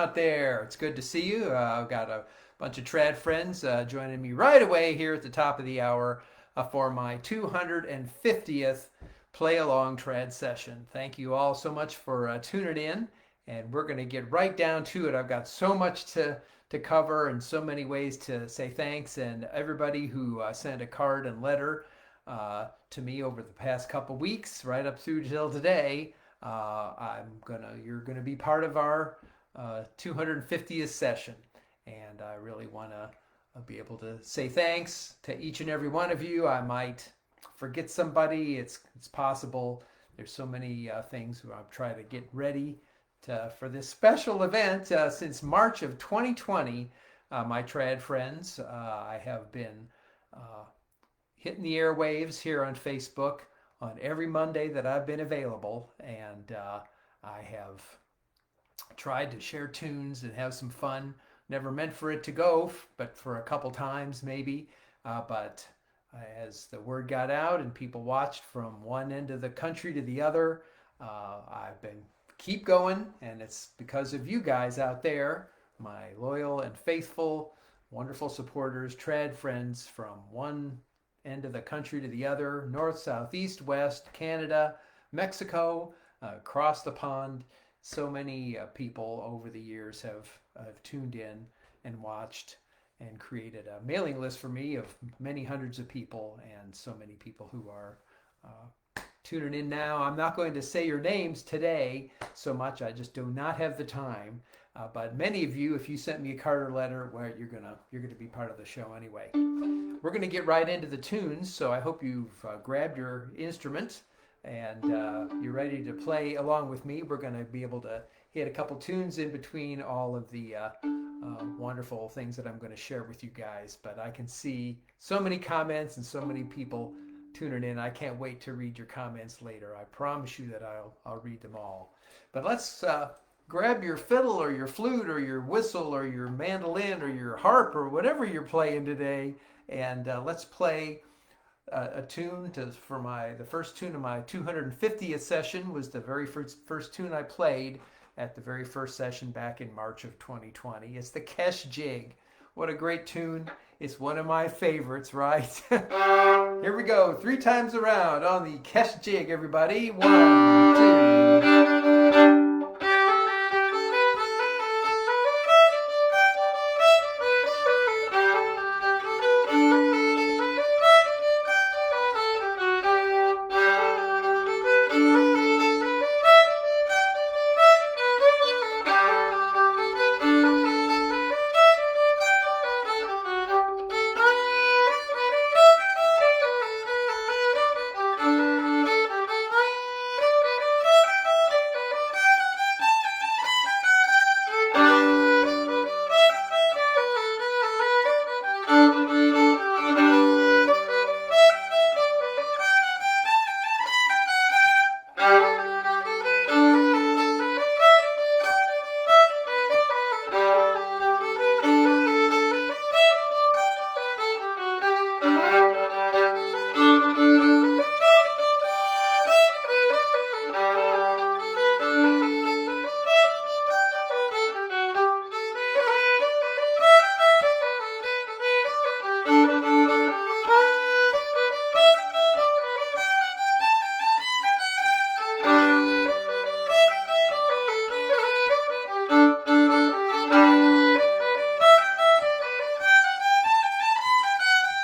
out there? It's good to see you. I've got a bunch of trad friends joining me right away here at the top of the hour for my 250th Play Along Trad session. Thank you all so much for tuning in, and we're going to get right down to it. I've got so much to cover and so many ways to say thanks, and everybody who sent a card and letter to me over the past couple weeks, right up through till today. You're gonna be part of our 250th session, and I really want to be able to say thanks to each and every one of you. I might forget somebody. It's possible. There's so many things I'm trying to get ready for this special event. Since March of 2020, my trad friends, I have been hitting the airwaves here on Facebook on every Monday that I've been available, and I have tried to share tunes and have some fun. Never meant for it to go, but for a couple times maybe. But as the word got out and people watched from one end of the country to the other, I've been keep going, and it's because of you guys out there, my loyal and faithful, wonderful supporters, trad friends from one end of the country to the other, north, south, east, west, Canada, Mexico, across the pond. So many people over the years have tuned in and watched and created a mailing list for me of many hundreds of people, and so many people who are tuning in now. I'm not going to say your names today so much. I just do not have the time. But many of you, if you sent me a card or letter, well, you're gonna be part of the show anyway. We're gonna get right into the tunes, so I hope you've grabbed your instrument and you're ready to play along with me. We're gonna be able to hit a couple tunes in between all of the wonderful things that I'm going to share with you guys. But I can see so many comments and so many people tuning in. I can't wait to read your comments later. I promise you that I'll read them all. But let's grab your fiddle or your flute or your whistle or your mandolin or your harp or whatever you're playing today, and let's play a tune the first tune of my 250th session. Was the very first tune I played at the very first session back in March of 2020. It's the Kesh jig. What a great tune. It's one of my favorites, right? Here we go, 3 times around on the Kesh jig, everybody. 1, 2.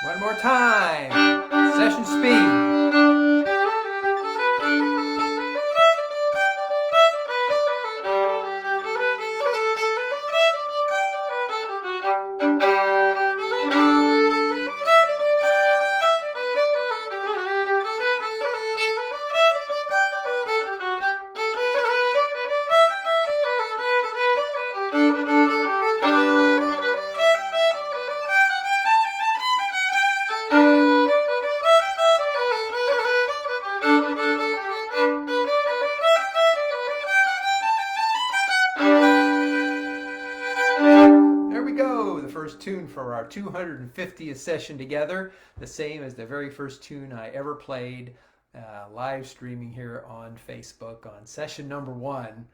One more time. Session speed. First tune for our 250th session together, the same as the very first tune I ever played live streaming here on Facebook on session number 1,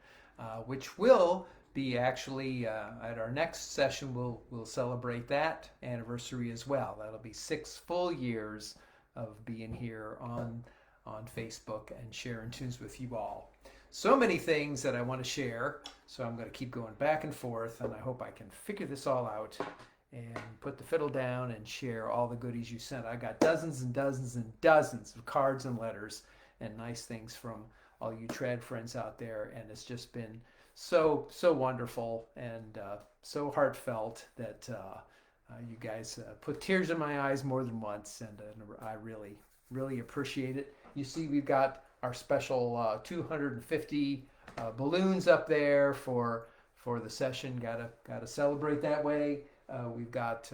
which will be actually at our next session. We'll celebrate that anniversary as well. That'll be 6 full years of being here on Facebook and sharing tunes with you all. So many things that I want to share, so I'm going to keep going back and forth, and I hope I can figure this all out and put the fiddle down and share all the goodies you sent. I got dozens and dozens and dozens of cards and letters and nice things from all you trad friends out there, and it's just been so wonderful and so heartfelt that you guys put tears in my eyes more than once, and I really appreciate it. You see, we've got our special 250 balloons up there for the session. Gotta celebrate that way. We've got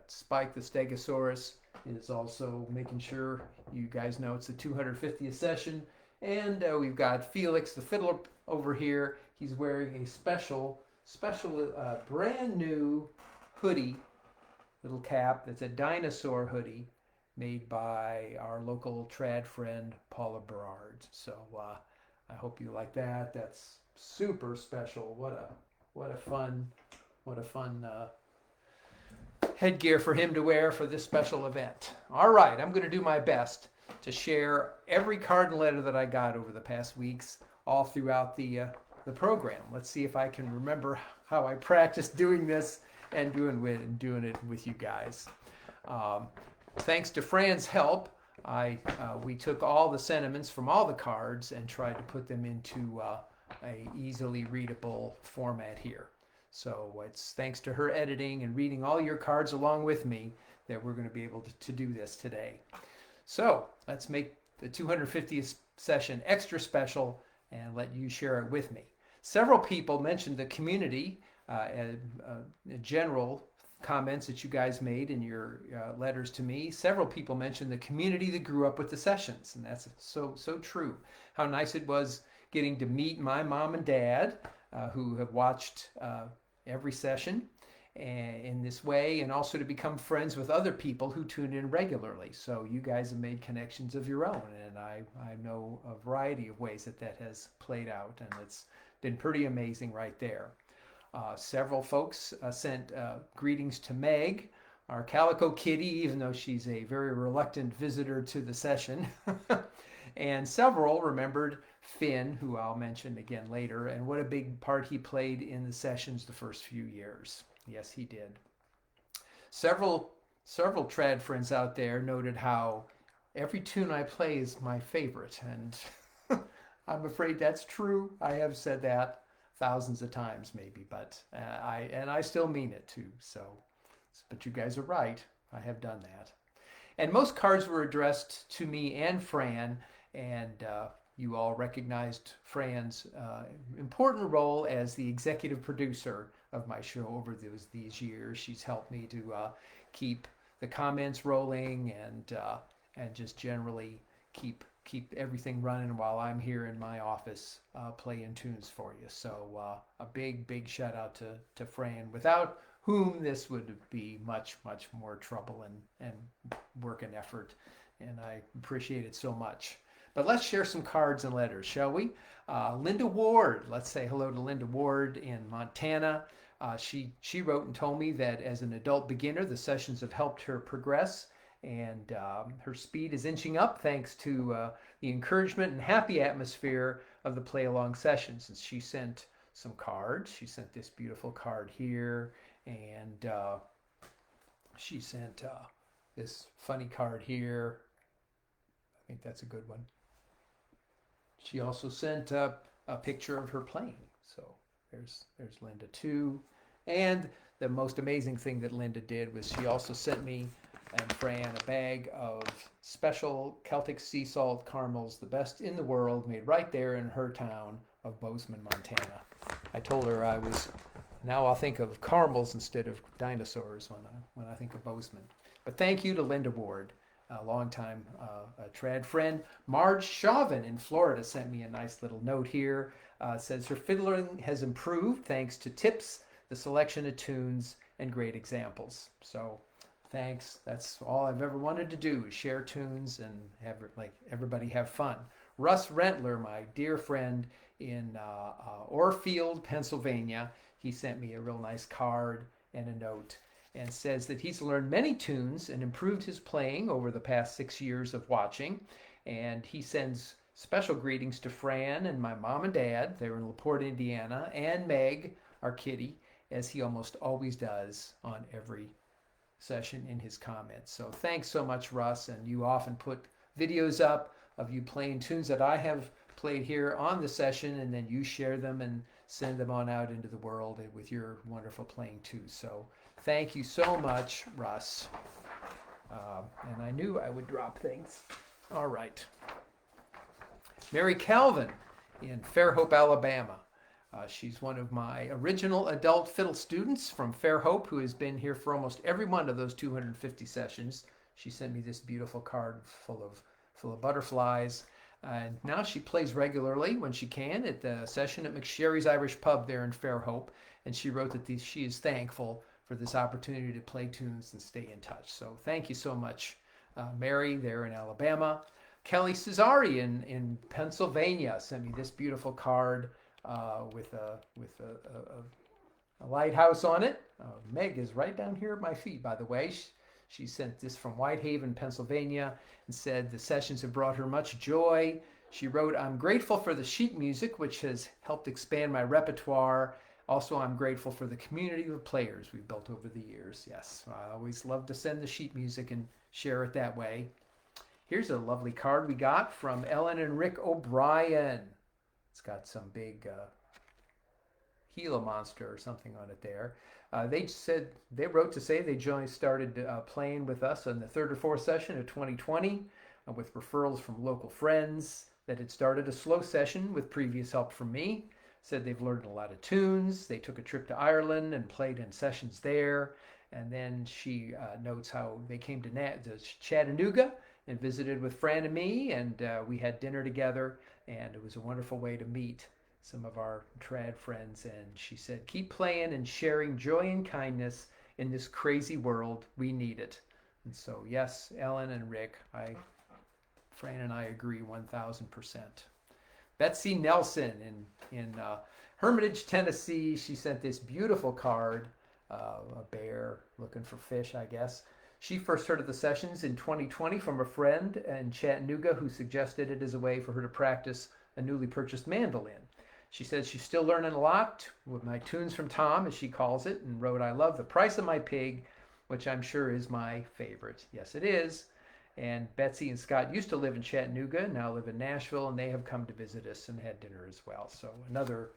Spike the Stegosaurus is also making sure you guys know it's the 250th session, and we've got Felix the fiddler over here. He's wearing a special brand new hoodie, little cap. That's a dinosaur hoodie made by our local trad friend Paula Berard. So I hope you like that. That's super special. What a fun headgear for him to wear for this special event. All right, I'm going to do my best to share every card and letter that I got over the past weeks, all throughout the program. Let's see if I can remember how I practiced doing this and doing it with you guys. Thanks to Fran's help, we took all the sentiments from all the cards and tried to put them into a easily readable format here. So it's thanks to her editing and reading all your cards along with me that we're going to be able to do this today. So let's make the 250th session extra special and let you share it with me. Several people mentioned the community, general comments that you guys made in your letters to me. Several people mentioned the community that grew up with the sessions, and that's so true. How nice it was getting to meet my mom and dad, who have watched every session in this way, and also to become friends with other people who tune in regularly. So you guys have made connections of your own, and I know a variety of ways that has played out, and it's been pretty amazing right there. Several folks sent greetings to Meg, our calico kitty, even though she's a very reluctant visitor to the session. And several remembered Finn, who I'll mention again later, and what a big part he played in the sessions the first few years. Yes, he did. Several trad friends out there noted how every tune I play is my favorite, and I'm afraid that's true. I have said that thousands of times maybe, but I still mean it too. So, but you guys are right. I have done that. And most cards were addressed to me and Fran, and you all recognized Fran's important role as the executive producer of my show over these years. She's helped me to keep the comments rolling and just generally keep everything running while I'm here in my office playing tunes for you. So a big shout out to Fran, without whom this would be much more trouble and work and effort, and I appreciate it so much. But let's share some cards and letters, shall we? Linda Ward, let's say hello to Linda Ward in Montana. She wrote and told me that as an adult beginner, the sessions have helped her progress, and her speed is inching up thanks to the encouragement and happy atmosphere of the play along sessions. And she sent some cards. She sent this beautiful card here, and she sent this funny card here. I think that's a good one. She also sent a picture of her playing. So there's Linda too. And the most amazing thing that Linda did was she also sent me and Fran a bag of special Celtic sea salt caramels, the best in the world, made right there in her town of Bozeman, Montana. I told her now I'll think of caramels instead of dinosaurs when I think of Bozeman. But thank you to Linda Ward, a longtime trad friend. Marge Chauvin in Florida sent me a nice little note here. Says her fiddling has improved thanks to tips, the selection of tunes, and great examples. So thanks. That's all I've ever wanted to do, is share tunes and have everybody have fun. Russ Rentler, my dear friend in Orfield, Pennsylvania. He sent me a real nice card and a note and says that he's learned many tunes and improved his playing over the past 6 years of watching. And he sends special greetings to Fran and my mom and dad. They're in LaPorte, Indiana, and Meg, our kitty, as he almost always does on every session in his comments. So thanks so much, Russ. And you often put videos up of you playing tunes that I have played here on the session, and then you share them and send them on out into the world with your wonderful playing too. So thank you so much, Russ. And I knew I would drop things. All right. Mary Calvin in Fairhope, Alabama. She's one of my original adult fiddle students from Fairhope who has been here for almost every one of those 250 sessions. She sent me this beautiful card full of butterflies. And now she plays regularly when she can at the session at McSherry's Irish Pub there in Fairhope. And she wrote that she is thankful for this opportunity to play tunes and stay in touch. So thank you so much, Mary, there in Alabama. Kelly Cesari in Pennsylvania sent me this beautiful card with a lighthouse on it. Meg is right down here at my feet, by the way. She sent this from Whitehaven, Pennsylvania, and said the sessions have brought her much joy. She wrote, I'm grateful for the sheet music, which has helped expand my repertoire. Also, I'm grateful for the community of players we've built over the years. Yes, I always love to send the sheet music and share it that way. Here's a lovely card we got from Ellen and Rick O'Brien. It's got some big Gila monster or something on it there. They wrote to say they started playing with us on the third or fourth session of 2020 with referrals from local friends, that had started a slow session with previous help from me. Said they've learned a lot of tunes. They took a trip to Ireland and played in sessions there. And then she notes how they came to Chattanooga and visited with Fran and me, and we had dinner together, and it was a wonderful way to meet some of our trad friends. And she said, keep playing and sharing joy and kindness in this crazy world. We need it. And so, yes, Ellen and Rick, Fran and I agree 1,000%. Betsy Nelson in Hermitage, Tennessee, she sent this beautiful card, a bear looking for fish, I guess. She first heard of the sessions in 2020 from a friend in Chattanooga who suggested it as a way for her to practice a newly purchased mandolin. She said she's still learning a lot with my tunes from Tom, as she calls it, and wrote, I love the price of my pig, which I'm sure is my favorite. Yes, it is. And Betsy and Scott used to live in Chattanooga, now live in Nashville, and they have come to visit us and had dinner as well. So another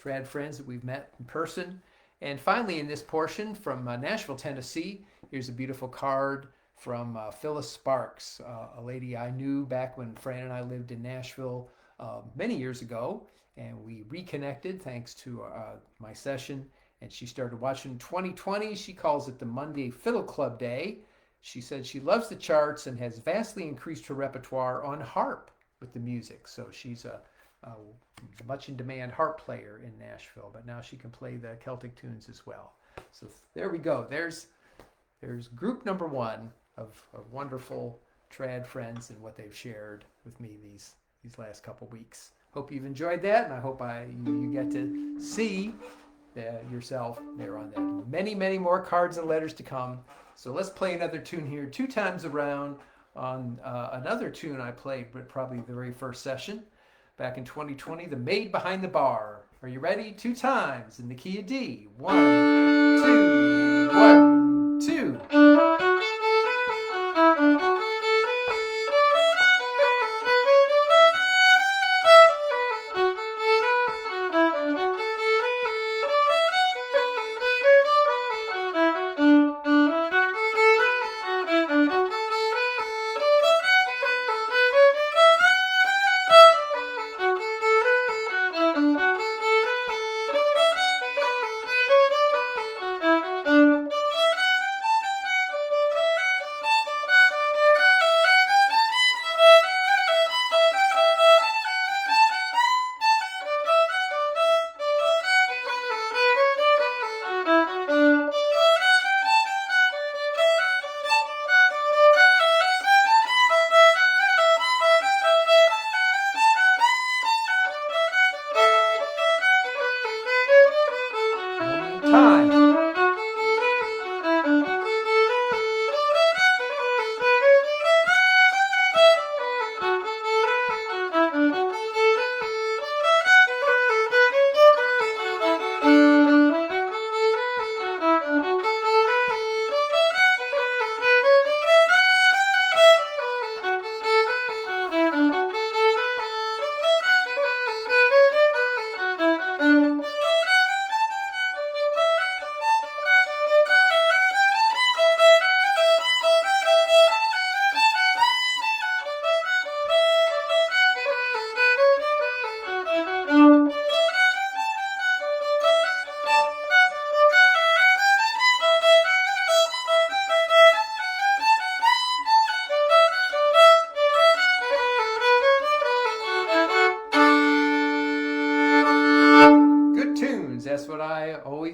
trad friends that we've met in person. And finally, in this portion from Nashville, Tennessee, here's a beautiful card from Phyllis Sparks, a lady I knew back when Fran and I lived in Nashville many years ago. And we reconnected thanks to my session. And she started watching 2020. She calls it the Monday Fiddle Club Day. She said she loves the charts and has vastly increased her repertoire on harp with the music. So she's a much in demand harp player in Nashville, but now she can play the Celtic tunes as well. So there we go. There's group number one of wonderful trad friends and what they've shared with me these last couple weeks. Hope you've enjoyed that, and I hope you get to see yourself there on that. Many, many more cards and letters to come. So let's play another tune here 2 times around on another tune I played, but probably the very first session back in 2020, the Maid Behind the Bar. Are you ready? 2 times in the key of D. 1, 2, 1, 2.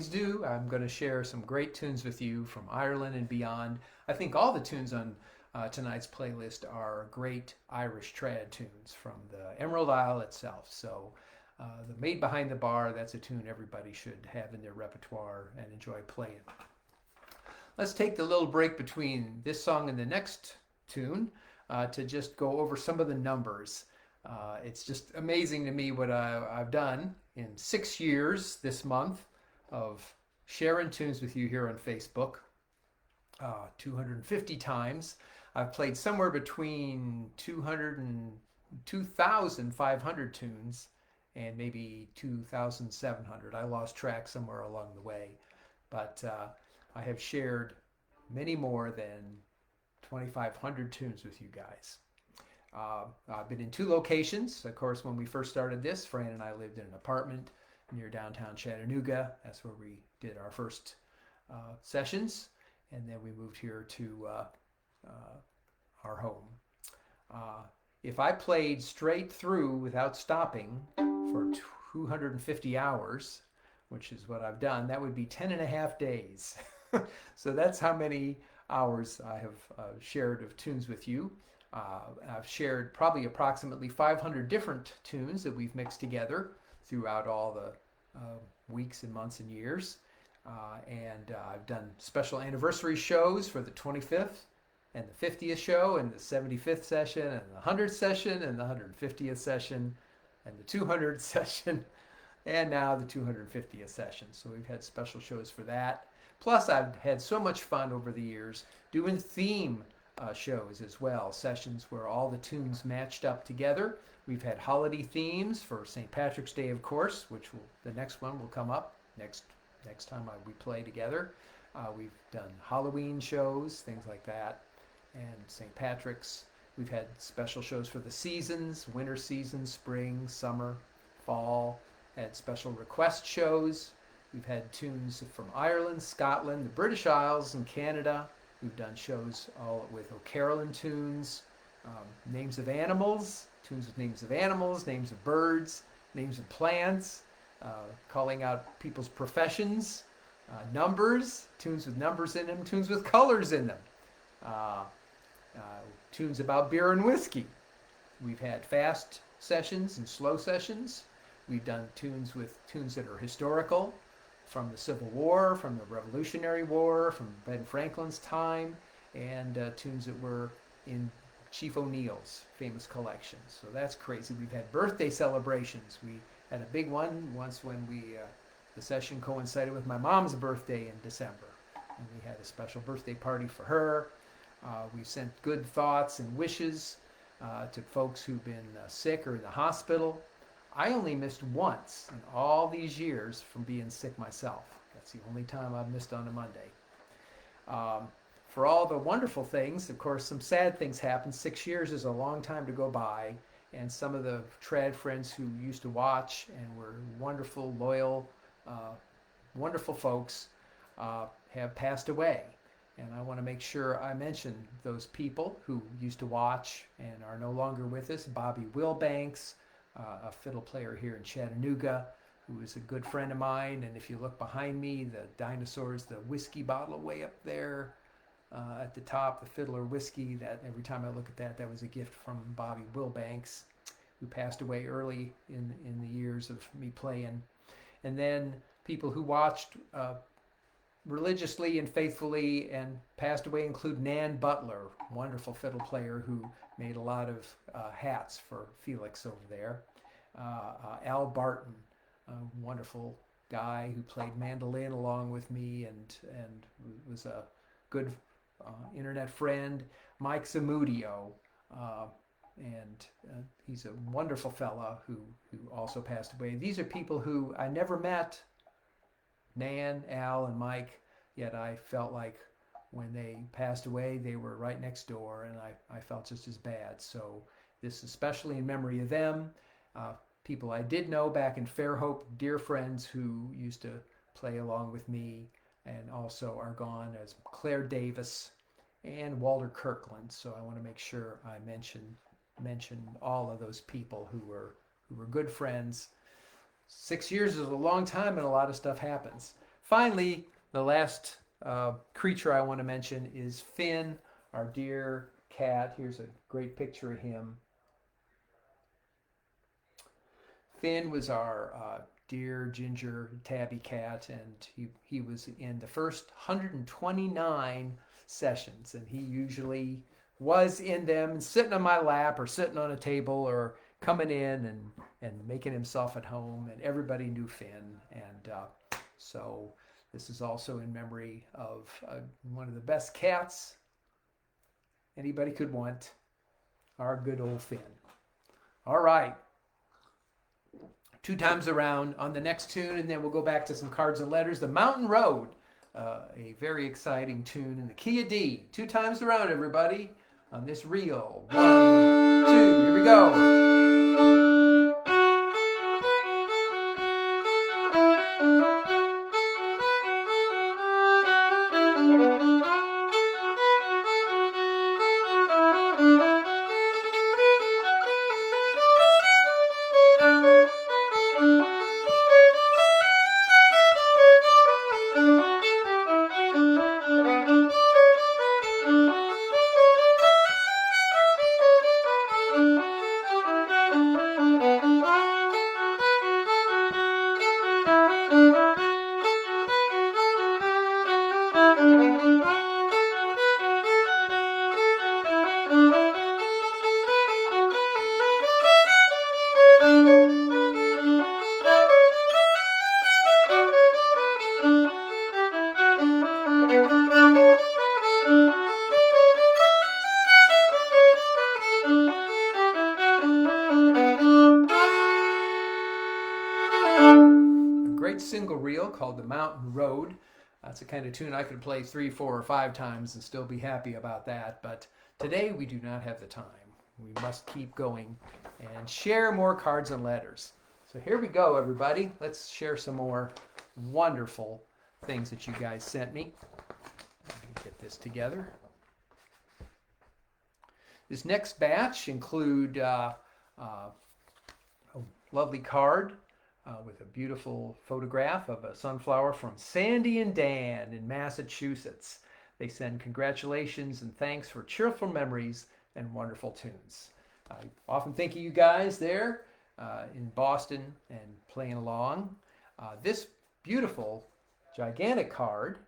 always do, I'm going to share some great tunes with you from Ireland and beyond. I think all the tunes on tonight's playlist are great Irish trad tunes from the Emerald Isle itself. So the Maid Behind the Bar, that's a tune everybody should have in their repertoire and enjoy playing. Let's take the little break between this song and the next tune to just go over some of the numbers. It's just amazing to me what I've done in 6 years this month of sharing tunes with you here on Facebook. 250 times. I've played somewhere between 200 and 2,500 tunes and maybe 2,700. I lost track somewhere along the way, but I have shared many more than 2,500 tunes with you guys. I've been in 2 locations. Of course, when we first started this, Fran and I lived in an apartment near downtown Chattanooga. That's where we did our first sessions, and then we moved here to our home. If I played straight through without stopping for 250 hours, which is what I've done, that would be 10 and a half days. So that's how many hours I have shared of tunes with you. I've shared probably approximately 500 different tunes that we've mixed together throughout all the weeks and months and years. And I've done special anniversary shows for the 25th and the 50th show and the 75th session and the 100th session and the 150th session and the 200th session and now the 250th session. So we've had special shows for that. Plus I've had so much fun over the years doing theme shows as well, sessions where all the tunes matched up together. We've had holiday themes for St. Patrick's Day, of course, which the next one will come up next time we play together. We've done Halloween shows, things like that, and St. Patrick's. We've had special shows for the seasons, winter season, spring, summer, fall. Had special request shows. We've had tunes from Ireland, Scotland, the British Isles, and Canada. We've done shows all with O'Carolan tunes, names of animals, tunes with names of animals, names of birds, names of plants, calling out people's professions, numbers, tunes with numbers in them, tunes with colors in them, tunes about beer and whiskey. We've had fast sessions and slow sessions. We've done tunes that are historical, from the Civil War, from the Revolutionary War, from Ben Franklin's time, and tunes that were in Chief O'Neill's famous collections. So that's crazy. We've had birthday celebrations. We had a big one once when the session coincided with my mom's birthday in December, and we had a special birthday party for her. We sent good thoughts and wishes to folks who've been sick or in the hospital. I only missed once in all these years from being sick myself. That's the only time I've missed on a Monday. For all the wonderful things, of course, some sad things happen. 6 years is a long time to go by, and some of the trad friends who used to watch and were wonderful, loyal, wonderful folks have passed away. And I want to make sure I mention those people who used to watch and are no longer with us. Bobby Wilbanks, a fiddle player here in Chattanooga, who is a good friend of mine. And if you look behind me, the dinosaurs, the whiskey bottle way up there at the top, the Fiddler whiskey, that every time I look at that, that was a gift from Bobby Wilbanks, who passed away early in the years of me playing. And then people who watched religiously and faithfully and passed away include Nan Butler, wonderful fiddle player who made a lot of hats for Felix over there. Al Barton, a wonderful guy who played mandolin along with me and was a good internet friend. Mike Zamudio, and he's a wonderful fella who also passed away. These are people who I never met, Nan, Al, and Mike, yet I felt like when they passed away, they were right next door, and I felt just as bad. So this is especially in memory of them. People I did know back in Fairhope, dear friends who used to play along with me and also are gone, as Claire Davis and Walter Kirkland. So I want to make sure I mention all of those people who were good friends. 6 years is a long time and a lot of stuff happens. finally, the last creature I want to mention is Finn, our dear cat. Here's a great picture of him. Finn was our dear ginger tabby cat, and he was in the first 129 sessions, and he usually was in them, sitting on my lap or sitting on a table or coming in and making himself at home, and everybody knew Finn. And so this is also in memory of one of the best cats anybody could want, our good old Finn. All right. 2 times around on the next tune, and then we'll go back to some cards and letters. The Mountain Road, a very exciting tune in the key of D. 2 times around, everybody, on this reel. 1, 2, here we go. Great single reel called The Mountain Road. That's a kind of tune I could play 3, 4, or 5 times and still be happy about that. But today we do not have the time. We must keep going and share more cards and letters. So here we go, everybody. Let's share some more wonderful things that you guys sent me. Let me get this together. This next batch include a lovely card with a beautiful photograph of a sunflower from Sandy and Dan in Massachusetts. They send congratulations and thanks for cheerful memories and wonderful tunes. I often think of you guys there in Boston and playing along. This beautiful, gigantic card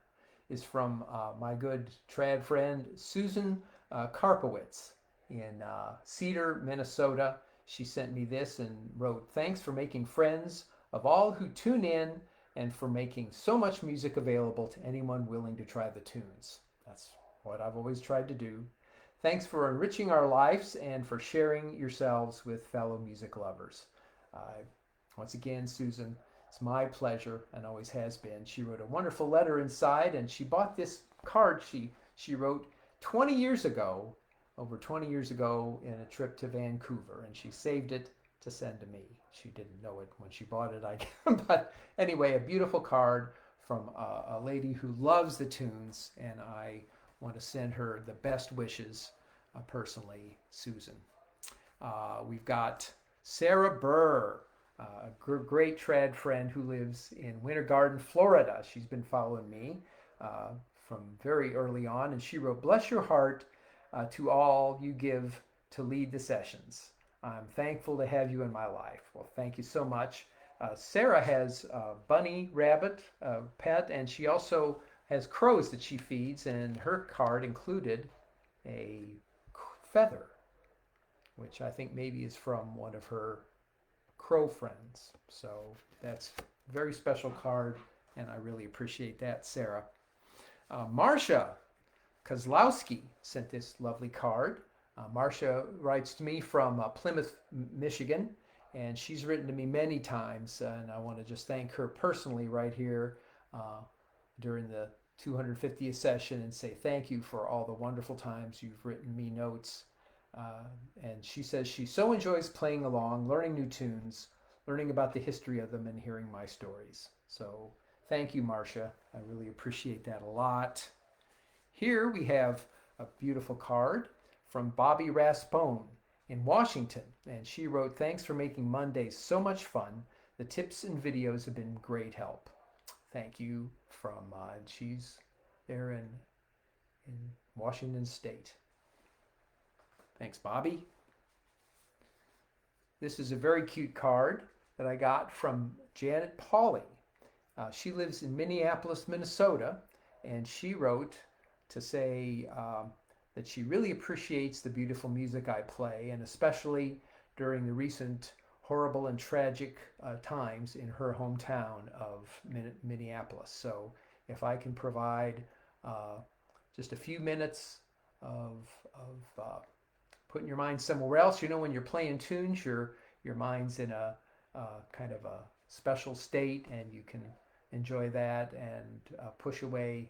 is from my good trad friend Susan Karpowitz in Cedar, Minnesota. She sent me this and wrote, "Thanks for making friends of all who tune in and for making so much music available to anyone willing to try the tunes." That's what I've always tried to do. Thanks for enriching our lives and for sharing yourselves with fellow music lovers. Once again, Susan, it's my pleasure and always has been. She wrote a wonderful letter inside, and she bought this card she wrote 20 years ago, over 20 years ago in a trip to Vancouver, and she saved it to send to me. She didn't know it when she bought it, but anyway, a beautiful card from a lady who loves the tunes, and I want to send her the best wishes personally, Susan. We've got Sarah Burr, a great trad friend who lives in Winter Garden, Florida. She's been following me from very early on, and she wrote, "Bless your heart to all you give to lead the sessions. I'm thankful to have you in my life." Well, thank you so much. Sarah has a bunny rabbit pet, and she also has crows that she feeds, and her card included a feather, which I think maybe is from one of her crow friends. So that's a very special card, and I really appreciate that, Sarah. Marcia Kozlowski sent this lovely card. Marcia writes to me from Plymouth, Michigan, and she's written to me many times, and I want to just thank her personally right here during the 250th session and say thank you for all the wonderful times you've written me notes. And she says she so enjoys playing along, learning new tunes, learning about the history of them, and hearing my stories. So thank you, Marcia. I really appreciate that a lot. Here we have a beautiful card from Bobby Raspone in Washington, and she wrote, "Thanks for making Mondays so much fun. The tips and videos have been great help." Thank you from, she's there in Washington State. Thanks, Bobby. This is a very cute card that I got from Janet Pauley. She lives in Minneapolis, Minnesota, and she wrote to say that she really appreciates the beautiful music I play, and especially during the recent horrible and tragic times in her hometown of Minneapolis. So if I can provide just a few minutes of putting your mind somewhere else, when you're playing tunes, your mind's in a kind of a special state, and you can enjoy that and push away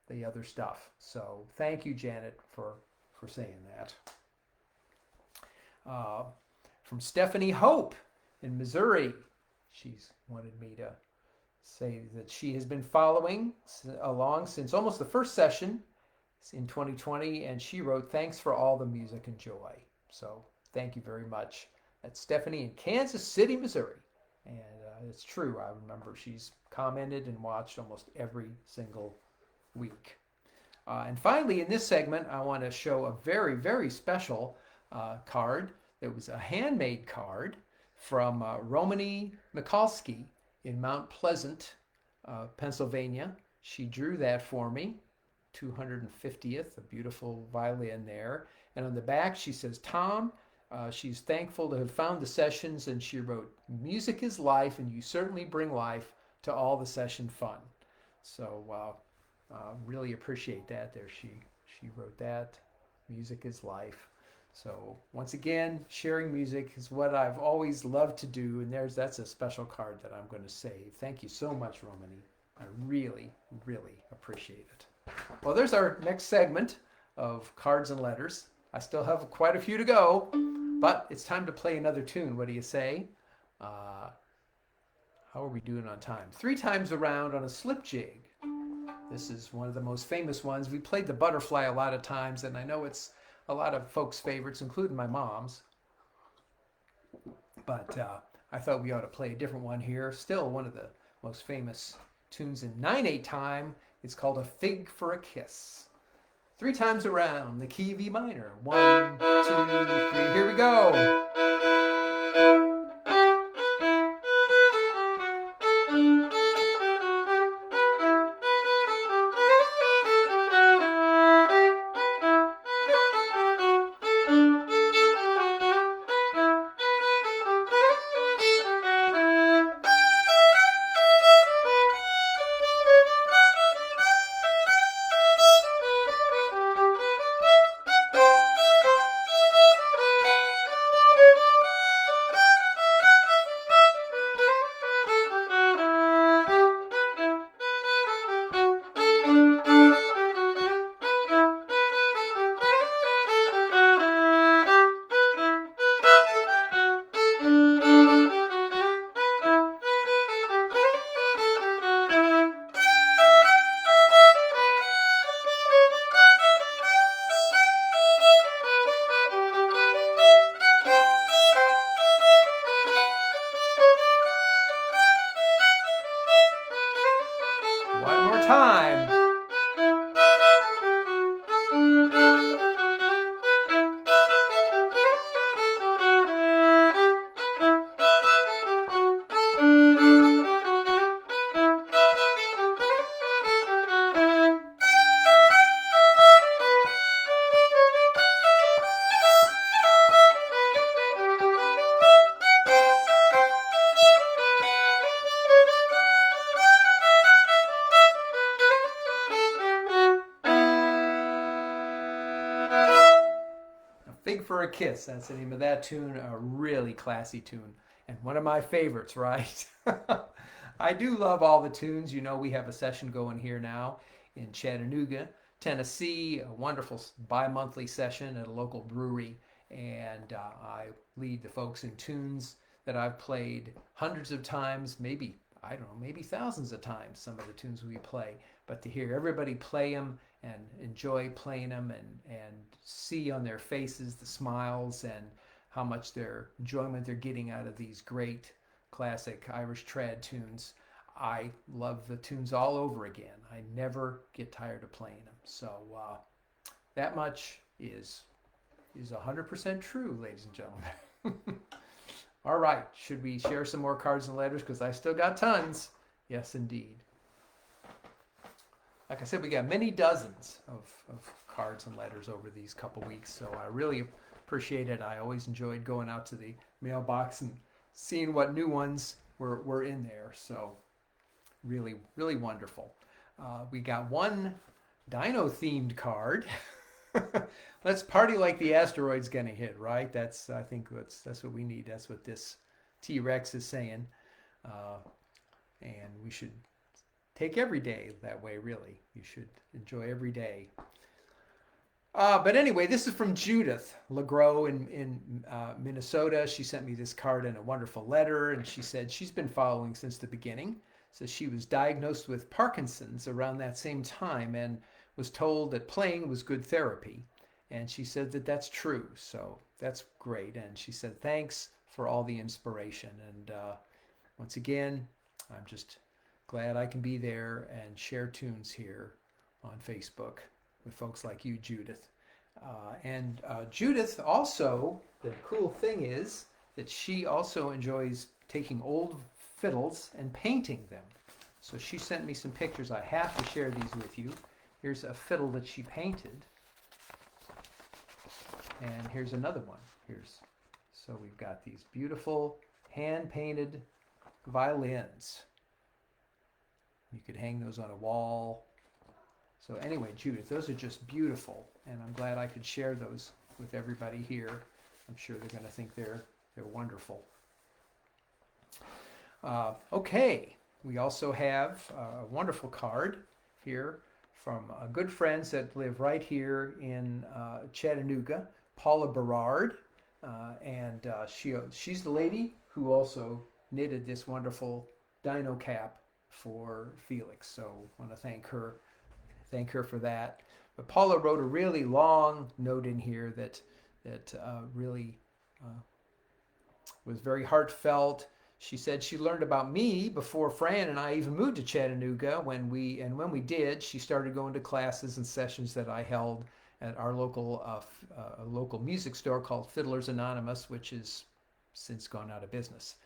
the other stuff. So thank you, Janet, for saying that. From Stephanie Hope in Missouri, she's wanted me to say that she has been following along since almost the first session in 2020, and she wrote, "Thanks for all the music and joy." So thank you very much. That's Stephanie in Kansas City, Missouri. And it's true. I remember she's commented and watched almost every single week. And finally, in this segment, I want to show a very, very special card. It was a handmade card from Romany Mikulski in Mount Pleasant, Pennsylvania. She drew that for me, 250th, a beautiful violin there. And on the back, she says, "Tom, she's thankful to have found the sessions," and she wrote, "Music is life, and you certainly bring life to all the session fun." So really appreciate that there. She wrote that, "Music is life." So once again, sharing music is what I've always loved to do, and that's a special card that I'm going to save. Thank you so much, Romany. I really, really appreciate it. Well, there's our next segment of cards and letters. I still have quite a few to go, but it's time to play another tune. What do you say? How are we doing on time? 3 times around on a slipjig. This is one of the most famous ones. We played the butterfly a lot of times, and I know it's a lot of folks' favorites, including my mom's. But I thought we ought to play a different one here. Still one of the most famous tunes in 9/8 time. It's called "A Fig for a Kiss." 3 times around, the key V minor. 1, 2, 3, here we go. One more time. Fig for a Kiss, that's the name of that tune. A really classy tune, and one of my favorites, right? I do love all the tunes. We have a session going here now in Chattanooga, Tennessee, a wonderful bi-monthly session at a local brewery, and I lead the folks in tunes that I've played hundreds of times, maybe, I don't know, maybe thousands of times, some of the tunes we play. But to hear everybody play them and enjoy playing them and see on their faces the smiles and how much their enjoyment they're getting out of these great classic Irish trad tunes, I love the tunes all over again. I never get tired of playing them. So that much is 100% true, ladies and gentlemen. All right, should we share some more cards and letters? Because I still got tons. Yes, indeed. Like I said, we got many dozens of cards and letters over these couple weeks, so I really appreciate it. I always enjoyed going out to the mailbox and seeing what new ones were in there, so really, really wonderful. We got one dino-themed card. Let's party like the asteroid's gonna hit, right? I think that's what we need. That's what this T-Rex is saying, and we should take every day that way, really. You should enjoy every day. But anyway, this is from Judith LeGros in Minnesota. She sent me this card in a wonderful letter, and she said she's been following since the beginning. So she was diagnosed with Parkinson's around that same time and was told that playing was good therapy. And she said that that's true. So that's great. And she said, thanks for all the inspiration. And once again, I'm just glad I can be there and share tunes here on Facebook with folks like you, Judith. And Judith also, the cool thing is that she also enjoys taking old fiddles and painting them. So she sent me some pictures. I have to share these with you. Here's a fiddle that she painted. And here's another one. So we've got these beautiful hand-painted violins. You could hang those on a wall. So anyway, Judith, those are just beautiful, and I'm glad I could share those with everybody here. I'm sure they're going to think they're wonderful. Okay, we also have a wonderful card here from good friends that live right here in Chattanooga, Paula Berard, and she's the lady who also knitted this wonderful dino cap for Felix. So I want to thank her for that. But Paula wrote a really long note in here that really was very heartfelt. She said she learned about me before Fran and I even moved to Chattanooga. When we did, she started going to classes and sessions that I held at our local music store called Fiddlers Anonymous, which has since gone out of business.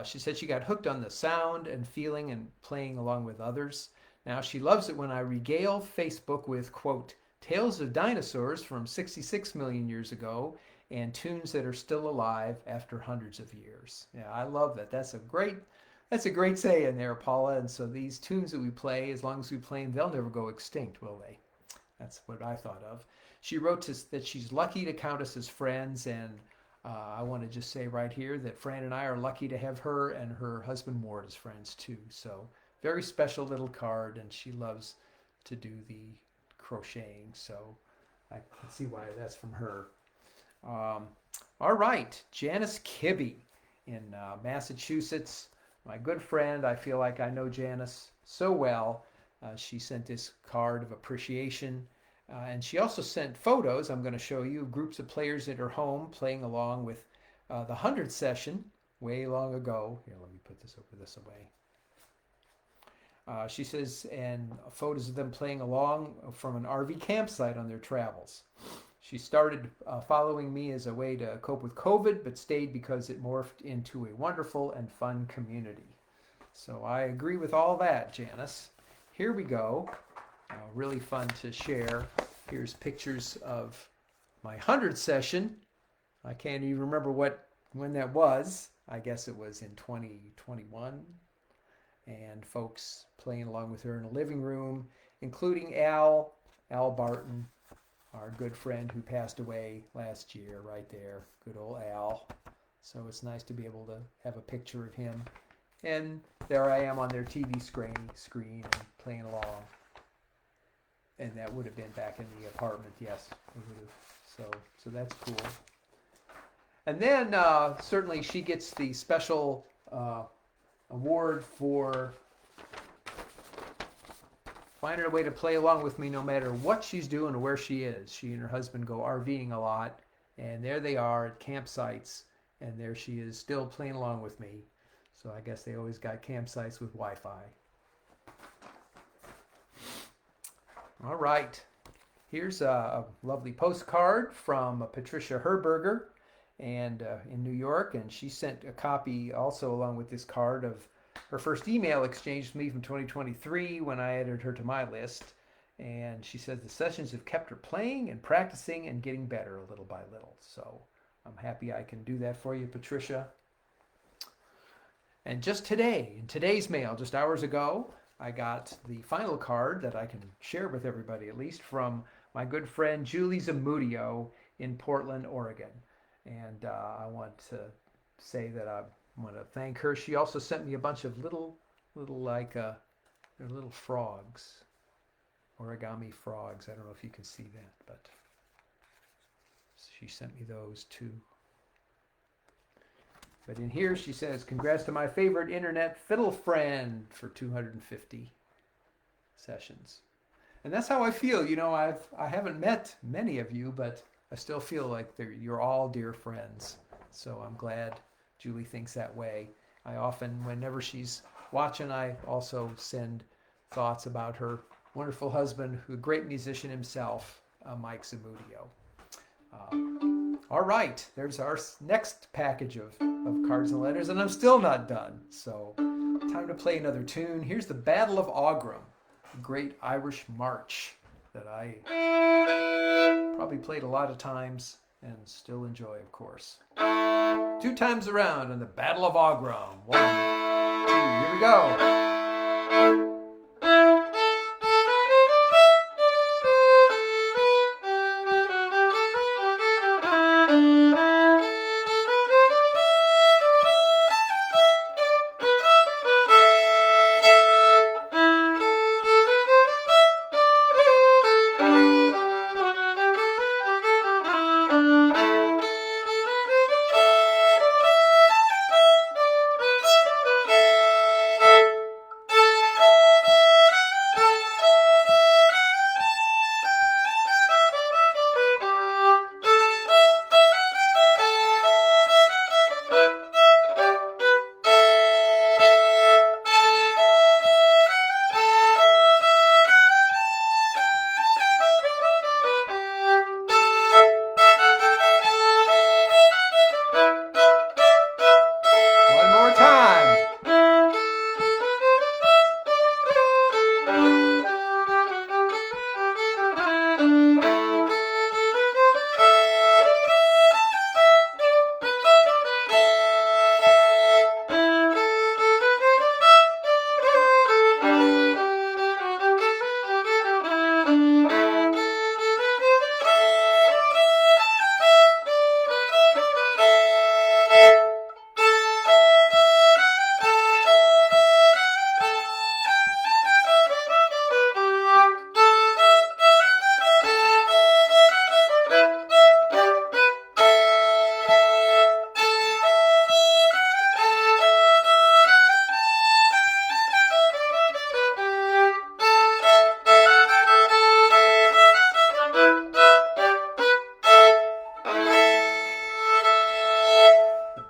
She said she got hooked on the sound and feeling and playing along with others. Now she loves it when I regale Facebook with, quote, tales of dinosaurs from 66 million years ago and tunes that are still alive after hundreds of years. Yeah, I love that. That's a great saying there, Paula. And so these tunes that we play, as long as we play them, they'll never go extinct, will they? That's what I thought of. She wrote that she's lucky to count us as friends, and I want to just say right here that Fran and I are lucky to have her and her husband Ward as friends too. So very special little card, and she loves to do the crocheting. So I can see why that's from her. All right, Janice Kibbe in Massachusetts. My good friend, I feel like I know Janice so well. She sent this card of appreciation. And she also sent photos, I'm going to show you, groups of players at her home playing along with the 100th session way long ago. Here, let me put this away. She says, and photos of them playing along from an RV campsite on their travels. She started following me as a way to cope with COVID, but stayed because it morphed into a wonderful and fun community. So I agree with all that, Janice. Here we go. Really fun to share. Here's pictures of my 100th session. I can't even remember when that was. I guess it was in 2021. And folks playing along with her in the living room, including Al Barton, our good friend who passed away last year, right there. Good old Al. So it's nice to be able to have a picture of him. And there I am on their TV screen and playing along. And that would have been back in the apartment, yes. It would have. So that's cool. And then certainly she gets the special award for finding a way to play along with me no matter what she's doing or where she is. She and her husband go RVing a lot, and there they are at campsites, and there she is still playing along with me. So I guess they always got campsites with Wi-Fi. All right. Here's a lovely postcard from Patricia Herberger and in New York, and she sent a copy also along with this card of her first email exchange with me from 2023 when I added her to my list. And she says the sessions have kept her playing and practicing and getting better little by little. So I'm happy I can do that for you, Patricia. And just today, in today's mail, just hours ago, I got the final card that I can share with everybody, at least, from my good friend Julie Zamudio in Portland, Oregon. And I want to say that I want to thank her. She also sent me a bunch of little like, they're little frogs, origami frogs. I don't know if you can see that, but she sent me those too. But in here she says, congrats to my favorite internet fiddle friend for 250 sessions. And that's how I feel. You know, I haven't met many of you, but I still feel like you're all dear friends. So I'm glad Julie thinks that way. I often, whenever she's watching, I also send thoughts about her wonderful husband, who's a great musician himself, Mike Zamudio. All right, there's our next package of cards and letters, and I'm still not done. So time to play another tune. Here's the Battle of Aughrim, a great Irish march that I probably played a lot of times and still enjoy, of course. 2 times around in the Battle of Aughrim. 1, 2, here we go.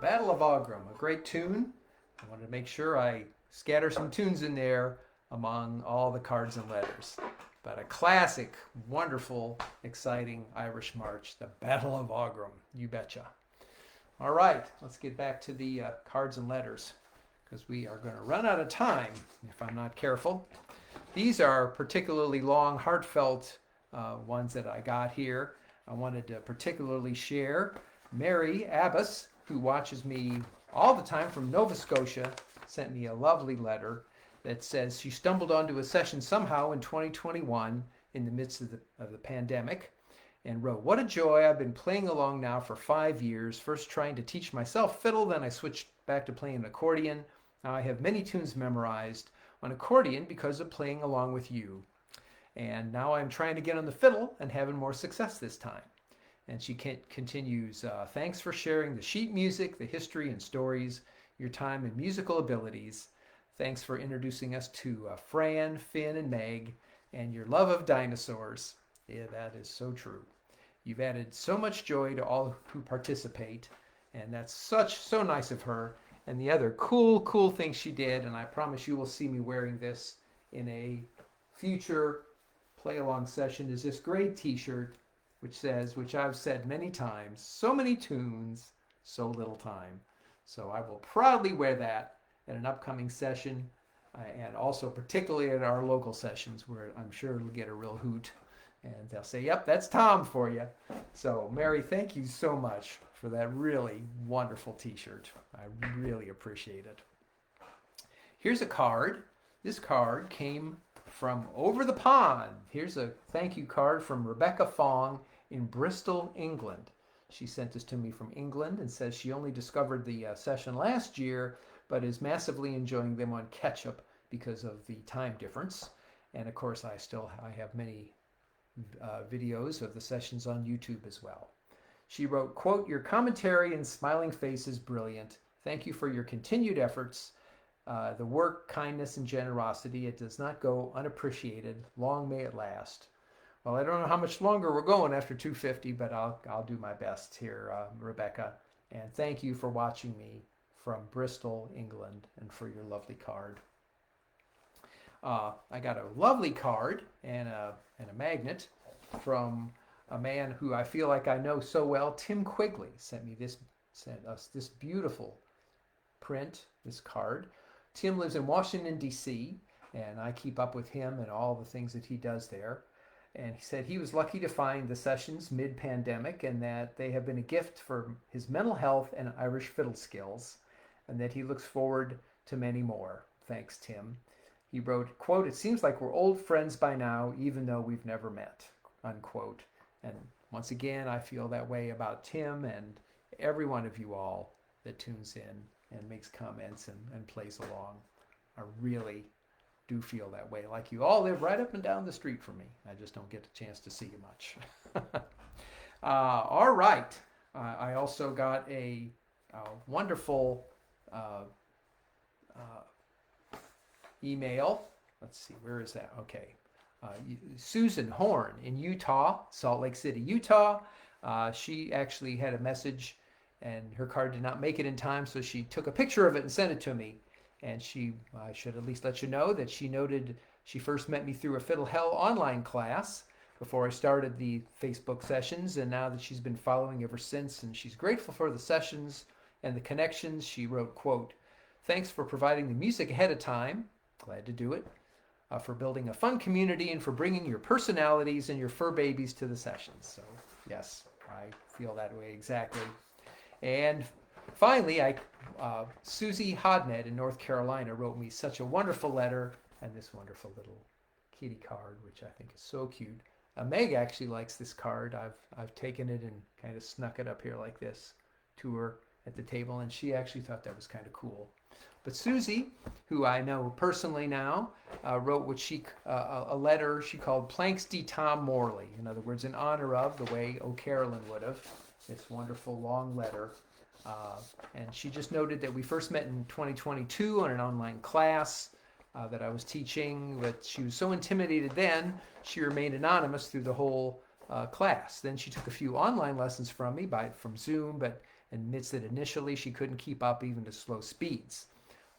Battle of Aughrim, a great tune. I wanted to make sure I scatter some tunes in there among all the cards and letters. But a classic, wonderful, exciting Irish march, the Battle of Aughrim, you betcha. All right, let's get back to the cards and letters because we are going to run out of time if I'm not careful. These are particularly long, heartfelt ones that I got here. I wanted to particularly share Mary Abbas, who watches me all the time from Nova Scotia, sent me a lovely letter that says she stumbled onto a session somehow in 2021 in the midst of the pandemic and wrote, "What a joy. I've been playing along now for 5 years, first trying to teach myself fiddle, then I switched back to playing an accordion. Now I have many tunes memorized on accordion because of playing along with you. And now I'm trying to get on the fiddle and having more success this time." And she continues, thanks for sharing the sheet music, the history and stories, your time and musical abilities. Thanks for introducing us to Fran, Finn, and Meg, and your love of dinosaurs. Yeah, that is so true. You've added so much joy to all who participate, and that's so nice of her. And the other cool thing she did, and I promise you will see me wearing this in a future play along session, is this great t-shirt which says, which I've said many times, so many tunes, so little time. So I will proudly wear that at an upcoming session, and also particularly at our local sessions where I'm sure it'll get a real hoot. And they'll say, yep, that's Tom for you. So Mary, thank you so much for that really wonderful t-shirt. I really appreciate it. Here's a card. This card came from over the pond. Here's a thank you card from Rebecca Fong in Bristol, England. She sent this to me from England and says she only discovered the session last year, but is massively enjoying them on catch-up because of the time difference. And of course, I have many videos of the sessions on YouTube as well. She wrote, quote, "Your commentary and smiling face is brilliant. Thank you for your continued efforts. The work, kindness, and generosity. It does not go unappreciated. Long may it last." Well, I don't know how much longer we're going after 250, but I'll do my best here, Rebecca. And thank you for watching me from Bristol, England, and for your lovely card. I got a lovely card and a magnet from a man who I feel like I know so well. Tim Quigley sent us this beautiful print, this card. Tim lives in Washington, D.C., and I keep up with him and all the things that he does there. And he said he was lucky to find the sessions mid-pandemic and that they have been a gift for his mental health and Irish fiddle skills, and that he looks forward to many more. Thanks, Tim. He wrote, quote, "It seems like we're old friends by now, even though we've never met," unquote. And once again, I feel that way about Tim and every one of you all that tunes in and makes comments and plays along. I really do feel that way. Like you all live right up and down the street from me. I just don't get a chance to see you much. All right. I also got a wonderful email. Let's see, where is that? Okay. Susan Horn in Utah, Salt Lake City, Utah. She actually had a message and her card did not make it in time, so she took a picture of it and sent it to me. And I should at least let you know that she noted she first met me through a Fiddle Hell online class before I started the Facebook sessions, and now that she's been following ever since, and she's grateful for the sessions and the connections. She wrote, quote, "Thanks for providing the music ahead of time. Glad to do it. For building a fun community and for bringing your personalities and your fur babies to the sessions." So yes, I feel that way exactly. And finally, Susie Hodnett in North Carolina wrote me such a wonderful letter and this wonderful little kitty card, which I think is so cute. Meg actually likes this card. I've taken it and kind of snuck it up here like this to her at the table, and she actually thought that was kind of cool. But Susie, who I know personally now, wrote what a letter she called Planks de Tom Morley. In other words, in honor of the way O'Carolyn would have. This wonderful long letter. And she just noted that we first met in 2022 on an online class that I was teaching, but she was so intimidated then, she remained anonymous through the whole class. Then she took a few online lessons from me from Zoom, but admits that initially she couldn't keep up even to slow speeds.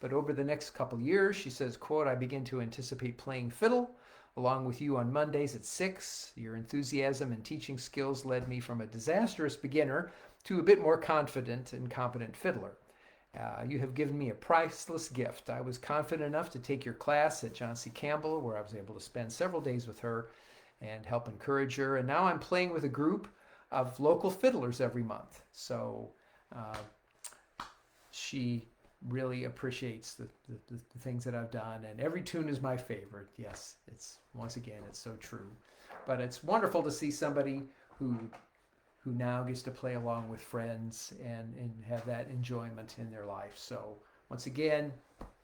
But over the next couple years, she says, quote, "I begin to anticipate playing fiddle along with you on Mondays at 6. Your enthusiasm and teaching skills led me from a disastrous beginner to a bit more confident and competent fiddler. You have given me a priceless gift. I was confident enough to take your class at John C. Campbell, where I was able to spend several days with her and help encourage her. And now I'm playing with a group of local fiddlers every month." So she really appreciates the things that I've done, and every tune is my favorite. Yes, once again, it's so true. But it's wonderful to see somebody who now gets to play along with friends and have that enjoyment in their life. So once again,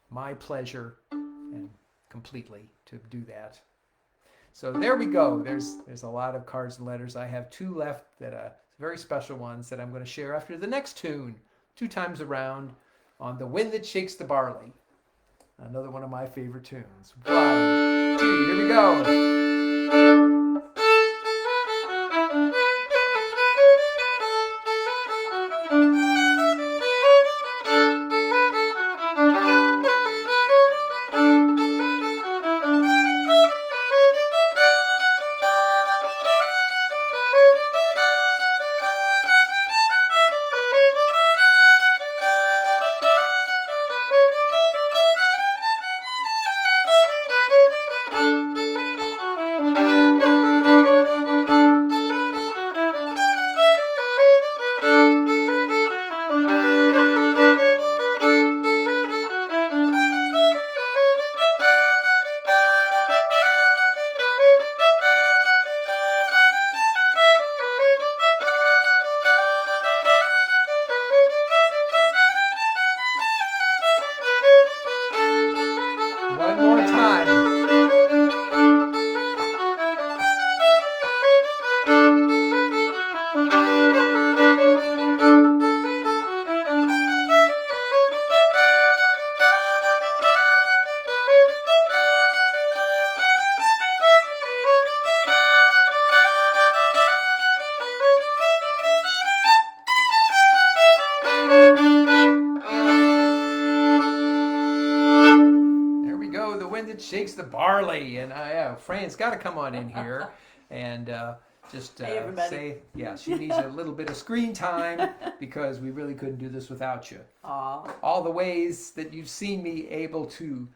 my pleasure and completely to do that. So there we go. There's a lot of cards and letters. I have 2 left that are very special ones that I'm going to share after the next tune, 2 times around, on The Wind That Shakes the Barley. Another one of my favorite tunes. 1, 2, here we go. the Barley. And Fran's got to come on in here and just Hey, everybody. say, she needs a little bit of screen time because we really couldn't do this without you. Aw. All the ways that you've seen me able to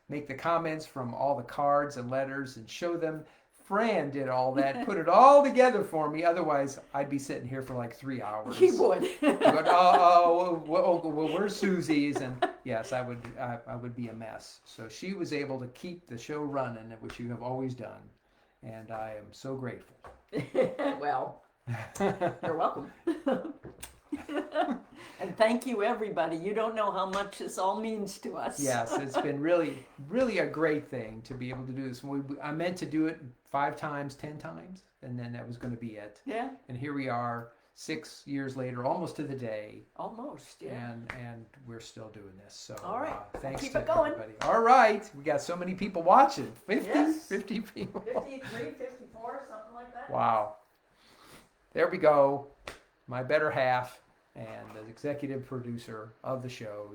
make the comments from all the cards and letters and show them. Fran did all that, put it all together for me. Otherwise, I'd be sitting here for like 3 hours. He would. But, where's Susie's? And yes, I would be a mess. So she was able to keep the show running, which you have always done, and I am so grateful. Well, you're welcome. And thank you, everybody. You don't know how much this all means to us. Yes, it's been really, really a great thing to be able to do this. I meant to do it 5 times, 10 times, and then that was going to be it. Yeah. And here we are, 6 years later, almost to the day. Almost, yeah. And we're still doing this. So all right. Thanks Keep to it going. everybody. All right. We got so many people watching. 50? Yes. 50 people. 53, 54, something like that. Wow. There we go. My better half and the executive producer of the show,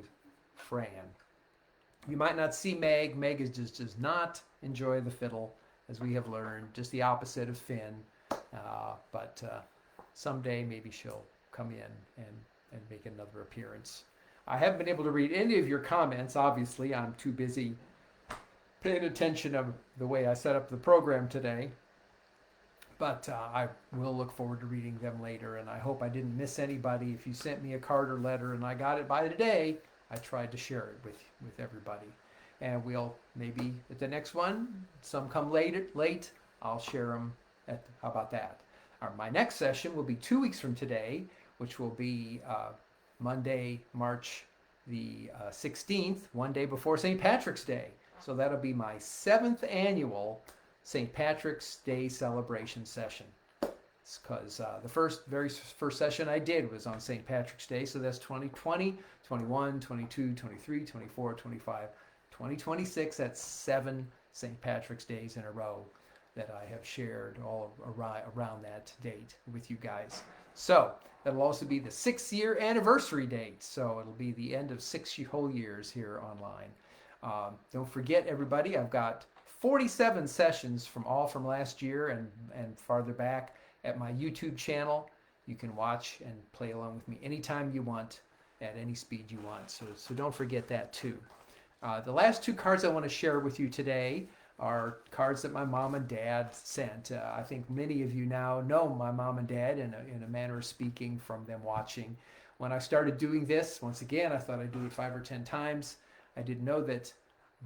Fran. You might not see Meg. Meg does not enjoy the fiddle, as we have learned. Just the opposite of Finn. But someday maybe she'll come in and make another appearance. I haven't been able to read any of your comments. Obviously, I'm too busy paying attention of the way I set up the program today. But I will look forward to reading them later, and I hope I didn't miss anybody. If you sent me a card or letter and I got it by today, I tried to share it with everybody. And we'll maybe at the next one, some come late, I'll share them. How about that? My next session will be 2 weeks from today, which will be Monday, March the 16th, one day before St. Patrick's Day. So that'll be my 7th annual St. Patrick's Day celebration session. It's because the very first session I did was on St. Patrick's Day, so that's 2020, 21, 22, 23, 24, 25, 2026. That's 7 St. Patrick's Days in a row that I have shared all around that date with you guys. So that'll also be the 6-year anniversary date. So it'll be the end of 6 whole years here online. Don't forget, everybody, I've got 47 sessions from last year and farther back at my YouTube channel. You can watch and play along with me anytime you want, at any speed you want. So don't forget that too. The last 2 cards I want to share with you today are cards that my mom and dad sent. I think many of you now know my mom and dad in a manner of speaking from them watching. When I started doing this, once again, I thought I'd do it 5 or 10 times. I didn't know that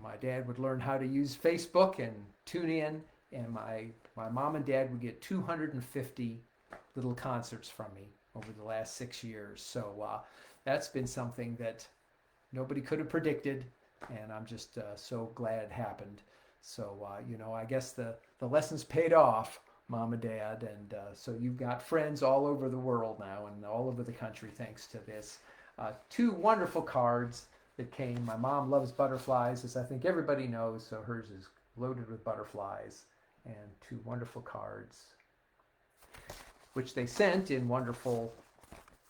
my dad would learn how to use Facebook and tune in, and my mom and dad would get 250 little concerts from me over the last 6 years. So that's been something that nobody could have predicted, and I'm just so glad it happened. So, I guess the lessons paid off, Mom and Dad, and so you've got friends all over the world now and all over the country thanks to this. 2 wonderful cards that came. My mom loves butterflies, as I think everybody knows, so hers is loaded with butterflies, and 2 wonderful cards, which they sent in wonderful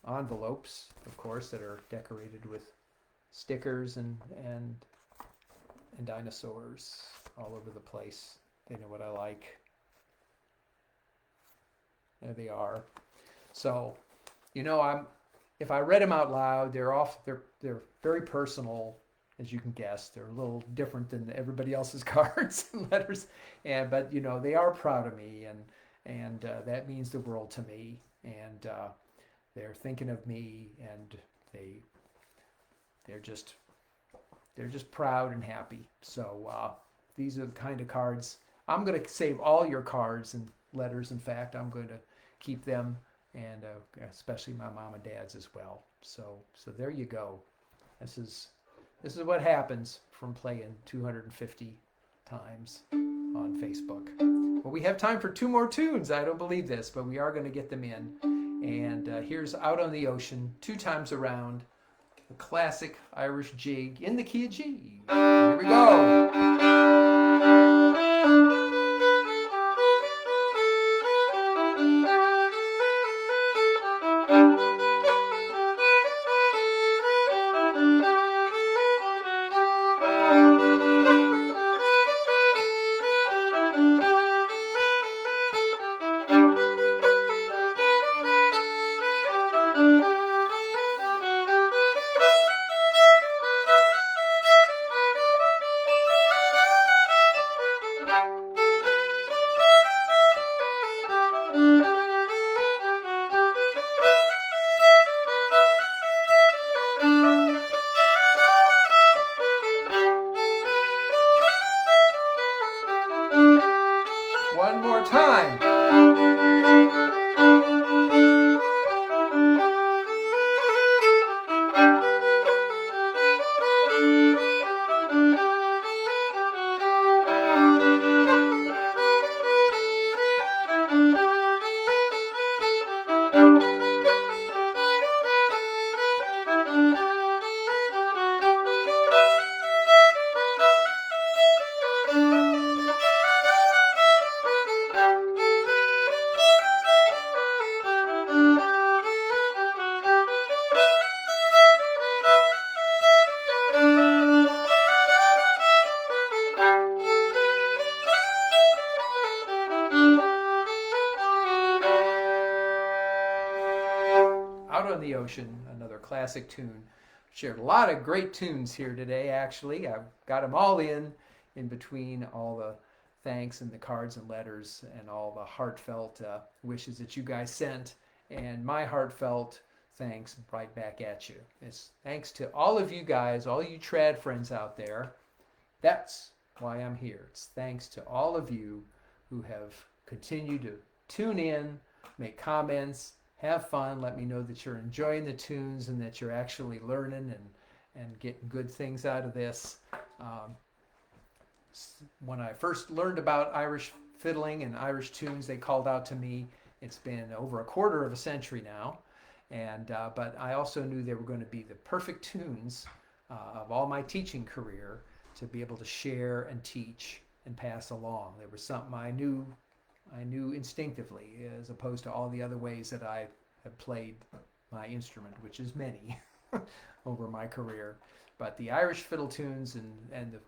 envelopes, of course, that are decorated with stickers and dinosaurs all over the place. They know what I like. There they are. So, if I read them out loud, they're very personal, as you can guess. They're a little different than everybody else's cards and letters, but they are proud of me, and that means the world to me. And they're thinking of me, and they're just proud and happy. So these are the kind of cards. I'm going to save all your cards and letters. In fact, I'm going to keep them, and especially my mom and dad's as well. So there you go. This is what happens from playing 250 times on Facebook. Well, we have time for 2 more tunes. I don't believe this, but we are going to get them in. And here's Out on the Ocean, 2 times around. A classic Irish jig in the key of G. Here we go. more time. Out on the Ocean, another classic tune. Shared a lot of great tunes here today, actually. I've got them all in between all the thanks and the cards and letters and all the heartfelt wishes that you guys sent. And my heartfelt thanks right back at you. It's thanks to all of you guys, all you trad friends out there. That's why I'm here. It's thanks to all of you who have continued to tune in, make comments, have fun, let me know that you're enjoying the tunes and that you're actually learning and getting good things out of this. When I first learned about Irish fiddling and Irish tunes, they called out to me. It's been over a quarter of a century now, but I also knew they were going to be the perfect tunes of all my teaching career to be able to share and teach and pass along. There was something I knew instinctively, as opposed to all the other ways that I have played my instrument, which is many over my career. But the Irish fiddle tunes and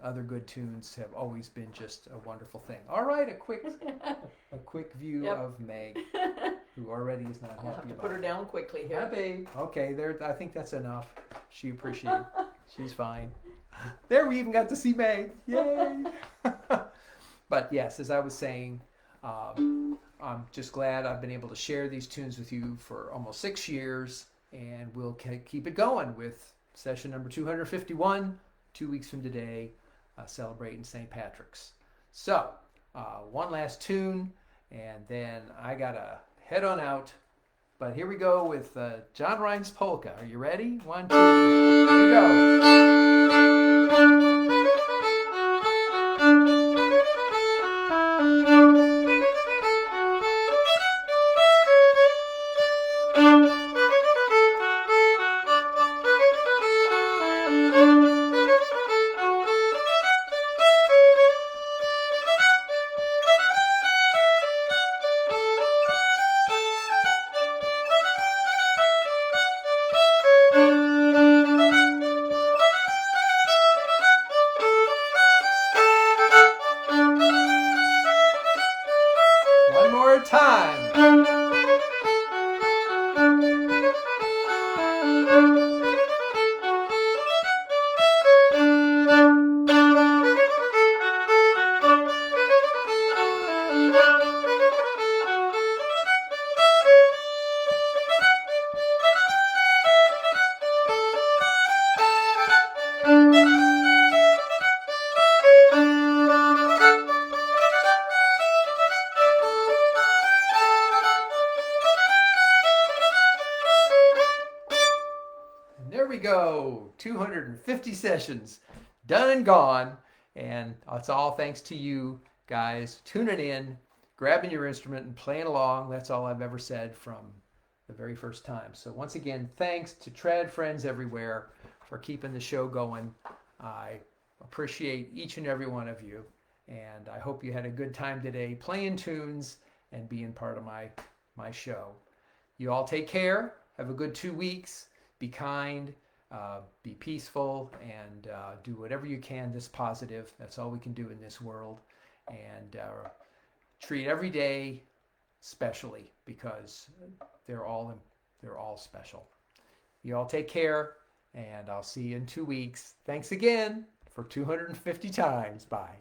other good tunes have always been just a wonderful thing. All right, a quick view of Meg, who already is not happy I'll have to about put her down quickly it. here. Hi, babe. Okay, there. I think that's enough. She appreciates it. She's fine. There, we even got to see Meg. Yay! But yes, as I was saying, I'm just glad I've been able to share these tunes with you for almost 6 years, and we'll keep it going with session number 251, 2 weeks from today, celebrating St. Patrick's. So, one last tune, and then I gotta head on out. But here we go with John Rhimes' Polka. Are you ready? 1, 2, here we go. One more time. There we go. 250 sessions done and gone. And it's all thanks to you guys tuning in, grabbing your instrument and playing along. That's all I've ever said from the very first time. So once again, thanks to trad friends everywhere for keeping the show going. I appreciate each and every one of you. And I hope you had a good time today playing tunes and being part of my show. You all take care. Have a good 2 weeks. Be kind, be peaceful, and do whatever you can that's positive. That's all we can do in this world. And treat every day specially, because they're all special. You all take care, and I'll see you in 2 weeks. Thanks again for 250 times. Bye.